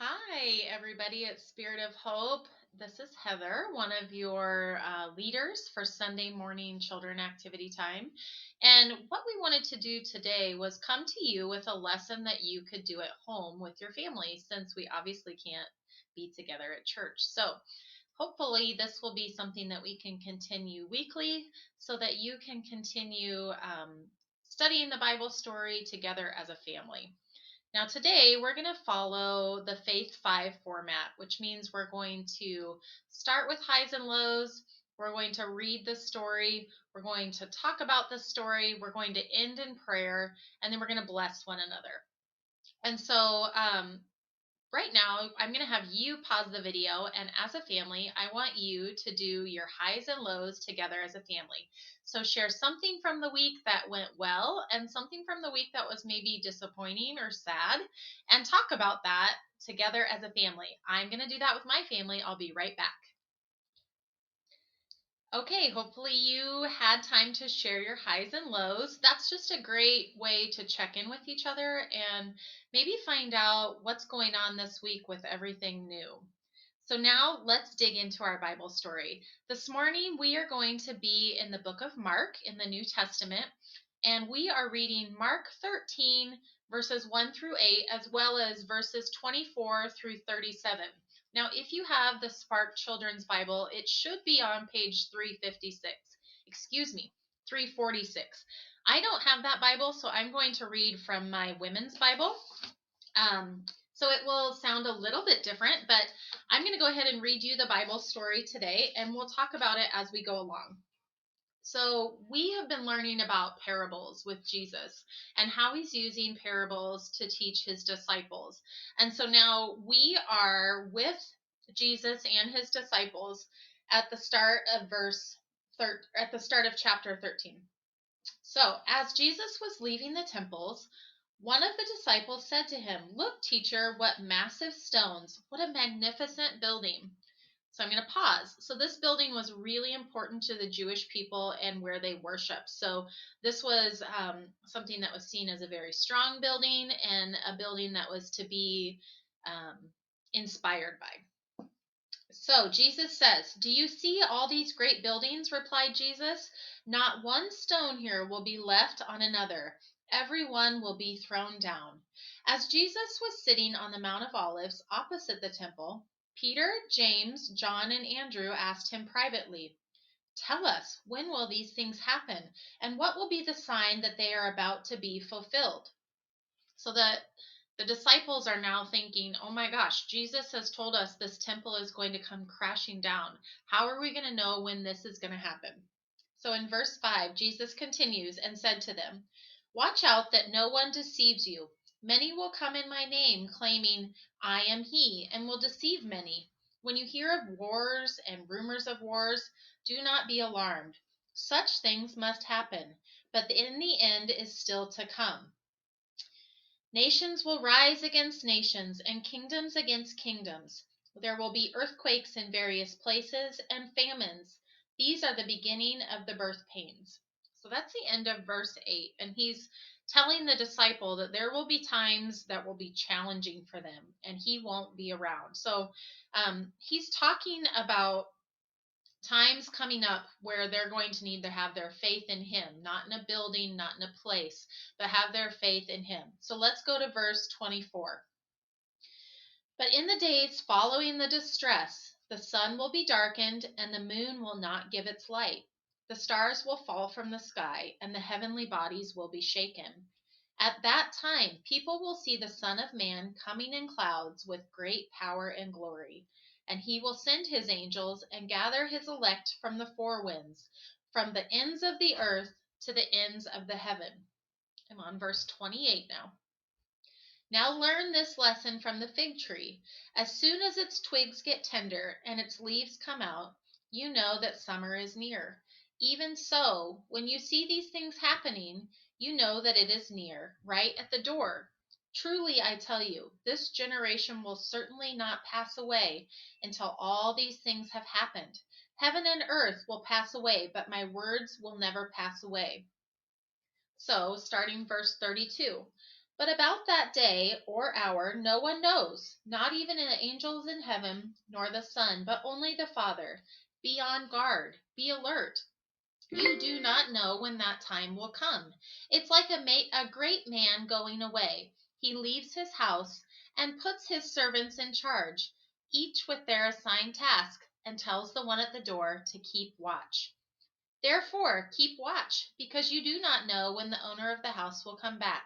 Hi, everybody at Spirit of Hope. This is Heather, one of your leaders for Sunday morning children activity time. And what we wanted to do today was come to you with a lesson that you could do at home with your family, since we obviously can't be together at church. So hopefully, this will be something that we can continue weekly so that you can continue studying the Bible story together as a family. Now, today we're going to follow the Faith 5 format, which means we're going to start with highs and lows. We're going to read the story. We're going to talk about the story. We're going to end in prayer, and then we're going to bless one another. And so, right now, I'm going to have you pause the video, and as a family, I want you to do your highs and lows together as a family. So share something from the week that went well and something from the week that was maybe disappointing or sad, and talk about that together as a family. I'm going to do that with my family. I'll be right back. Okay, hopefully you had time to share your highs and lows. That's just a great way to check in with each other and maybe find out what's going on this week with everything new. So now let's dig into our Bible story. This morning we are going to be in the book of Mark in the New Testament, and we are reading Mark 13 verses 1 through 8, as well as verses 24 through 37. Now, if you have the Spark Children's Bible, it should be on page 356. Excuse me, 346. I don't have that Bible, so I'm going to read from my women's Bible. So it will sound a little bit different, but I'm going to go ahead and read you the Bible story today, and we'll talk about it as we go along. So, we have been learning about parables with Jesus and how he's using parables to teach his disciples. And so now we are with Jesus and his disciples at the start of at the start of chapter 13. So, as Jesus was leaving the temples, one of the disciples said to him, "Look, teacher, what massive stones! What a magnificent building!" So I'm going to pause. So this building was really important to the Jewish people and where they worshiped. So this was something that was seen as a very strong building and a building that was to be um, inspired by. So Jesus says, "Do you see all these great buildings?" replied Jesus. "Not one stone here will be left on another. Every one will be thrown down." As Jesus was sitting on the Mount of Olives opposite the temple, Peter, James, John, and Andrew asked him privately, "Tell us, when will these things happen? And what will be the sign that they are about to be fulfilled?" So the disciples are now thinking, "Oh my gosh, Jesus has told us this temple is going to come crashing down. How are we going to know when this is going to happen?" So in verse 5, Jesus continues and said to them, "Watch out that no one deceives you. Many will come in my name, claiming, 'I am he,' and will deceive many. When you hear of wars and rumors of wars, do not be alarmed. Such things must happen, but in the end is still to come. Nations will rise against nations, and kingdoms against kingdoms. There will be earthquakes in various places and famines. These are the beginning of the birth pains." So that's the end of verse 8. And he's telling the disciple that there will be times that will be challenging for them, and he won't be around. So he's talking about times coming up where they're going to need to have their faith in him, not in a building, not in a place, but have their faith in him. So let's go to verse 24. "But in the days following the distress, the sun will be darkened and the moon will not give its light. The stars will fall from the sky and the heavenly bodies will be shaken. At that time, people will see the Son of Man coming in clouds with great power and glory. And he will send his angels and gather his elect from the four winds, from the ends of the earth to the ends of the heaven." I'm on verse 28 now. "Now learn this lesson from the fig tree. As soon as its twigs get tender and its leaves come out, you know that summer is near. Even so, when you see these things happening, you know that it is near, right at the door. Truly, I tell you, this generation will certainly not pass away until all these things have happened. Heaven and earth will pass away, but my words will never pass away." So, starting verse 32. But about that day or hour no one knows, not even the angels in heaven, nor the Son, but only the Father. Be on guard, be alert. You do not know when that time will come. It's like a great man going away. He leaves his house and puts his servants in charge, each with their assigned task, and tells the one at the door to keep watch. Therefore, keep watch, because you do not know when the owner of the house will come back,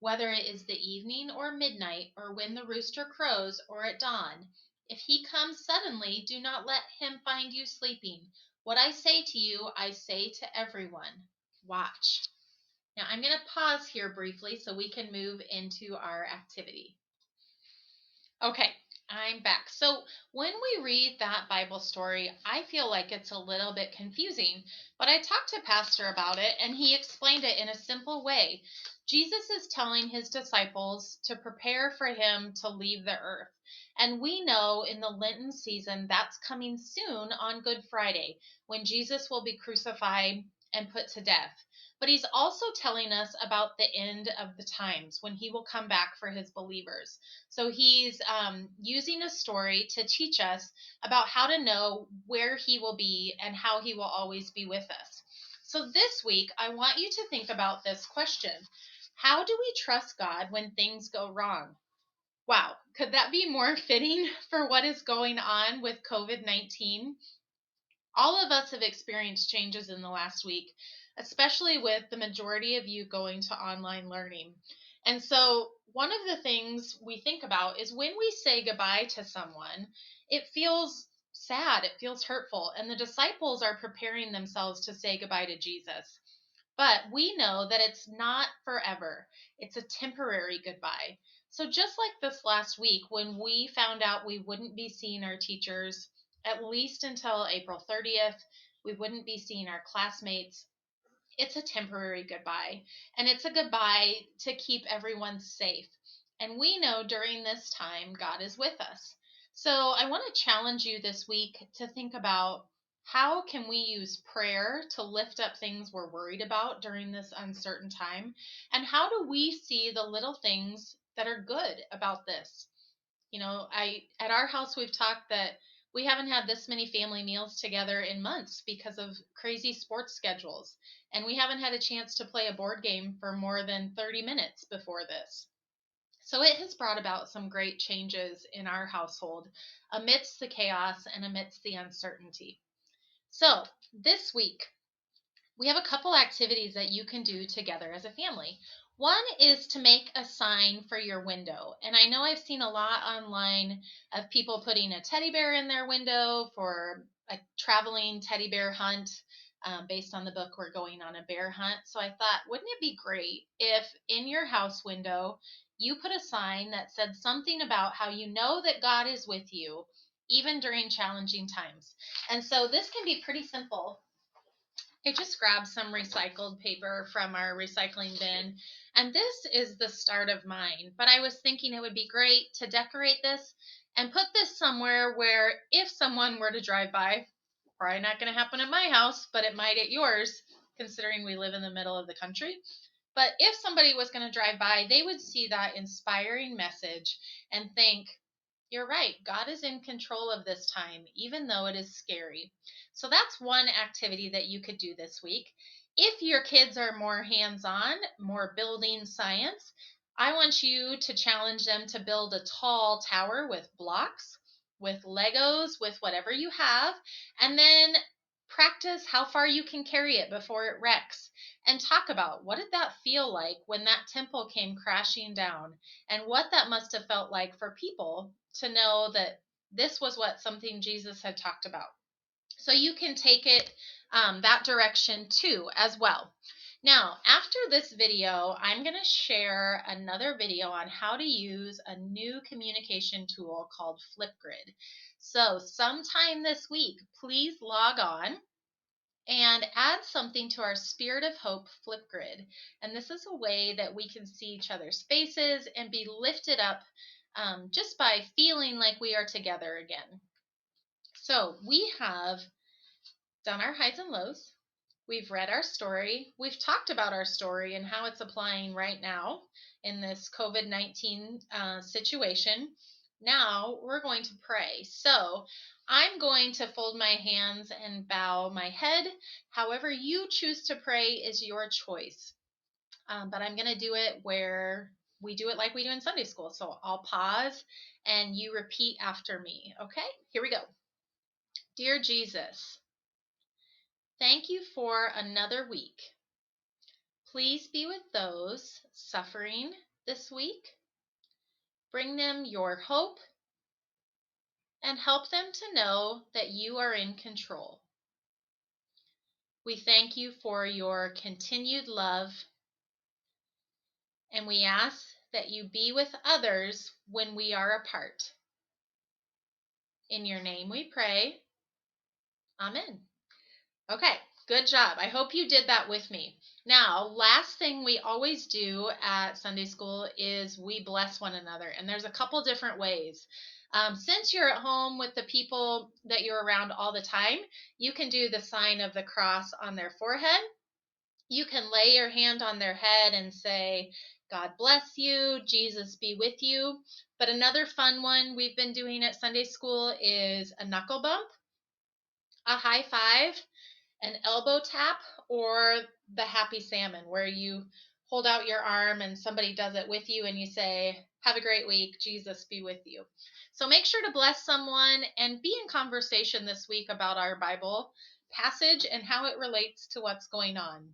whether it is the evening or midnight, or when the rooster crows, or at dawn. If he comes suddenly, do not let him find you sleeping. What I say to you, I say to everyone. Watch. Now, I'm going to pause here briefly so we can move into our activity. Okay, I'm back. So, when we read that Bible story, I feel like it's a little bit confusing, but I talked to Pastor about it and he explained it in a simple way. Jesus is telling his disciples to prepare for him to leave the earth. And we know in the Lenten season that's coming soon on Good Friday when Jesus will be crucified and put to death. But he's also telling us about the end of the times when he will come back for his believers. So he's using a story to teach us about how to know where he will be and how he will always be with us. So this week, I want you to think about this question. How do we trust God when things go wrong? Wow, could that be more fitting for what is going on with COVID-19? All of us have experienced changes in the last week, especially with the majority of you going to online learning. And so, one of the things we think about is when we say goodbye to someone, it feels sad, it feels hurtful, and the disciples are preparing themselves to say goodbye to Jesus. But we know that it's not forever, it's a temporary goodbye. So, just like this last week, when we found out we wouldn't be seeing our teachers at least until April 30th, we wouldn't be seeing our classmates. It's a temporary goodbye, and it's a goodbye to keep everyone safe. And we know during this time, God is with us. So I want to challenge you this week to think about how can we use prayer to lift up things we're worried about during this uncertain time? And how do we see the little things that are good about this? I at our house we've talked that we haven't had this many family meals together in months because of crazy sports schedules, and we haven't had a chance to play a board game for more than 30 minutes before this. So it has brought about some great changes in our household amidst the chaos and amidst the uncertainty. So, this week we have a couple activities that you can do together as a family. One is to make a sign for your window. And I know I've seen a lot online of people putting a teddy bear in their window for a traveling teddy bear hunt. Based on the book, we're going on a bear hunt. So I thought, wouldn't it be great if in your house window you put a sign that said something about how you know that God is with you, even during challenging times? And so this can be pretty simple. I just grabbed some recycled paper from our recycling bin, and this is the start of mine. But I was thinking it would be great to decorate this and put this somewhere where if someone were to drive by, probably not going to happen at my house, but it might at yours, considering we live in the middle of the country. But if somebody was going to drive by, they would see that inspiring message and think, you're right, God is in control of this time, even though it is scary. So that's one activity that you could do this week. If your kids are more hands on, more building science, I want you to challenge them to build a tall tower with blocks, with Legos, with whatever you have, and then practice how far you can carry it before it wrecks and talk about what did that feel like when that temple came crashing down and what that must have felt like for people to know that this was what something Jesus had talked about. So you can take it that direction too as well. Now, after this video, I'm going to share another video on how to use a new communication tool called Flipgrid. So sometime this week, please log on and add something to our Spirit of Hope Flipgrid. And this is a way that we can see each other's faces and be lifted up just by feeling like we are together again. So we have done our highs and lows. We've read our story. We've talked about our story and how it's applying right now in this COVID-19 situation. Now we're going to pray. So I'm going to fold my hands and bow my head. However, you choose to pray is your choice. But I'm going to do it where we do it like we do in Sunday school. So I'll pause and you repeat after me. Okay, here we go. Dear Jesus, thank you for another week. Please be with those suffering this week. Bring them your hope and help them to know that you are in control. We thank you for your continued love, and we ask that you be with others when we are apart. In your name we pray. Amen. Okay, good job. I hope you did that with me. Now, last thing we always do at Sunday school is we bless one another, and there's a couple different ways. Since you're at home with the people that you're around all the time, you can do the sign of the cross on their forehead. You can lay your hand on their head and say, God bless you, Jesus be with you. But another fun one we've been doing at Sunday school is a knuckle bump, a high five, an elbow tap, or the happy salmon, where you hold out your arm and somebody does it with you and you say, have a great week, Jesus be with you. So make sure to bless someone and be in conversation this week about our Bible passage and how it relates to what's going on.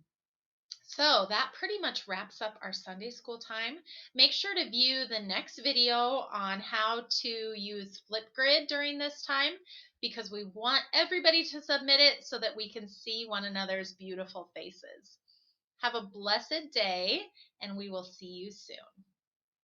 So that pretty much wraps up our Sunday school time. Make sure to view the next video on how to use Flipgrid during this time, because we want everybody to submit it so that we can see one another's beautiful faces. Have a blessed day, and we will see you soon.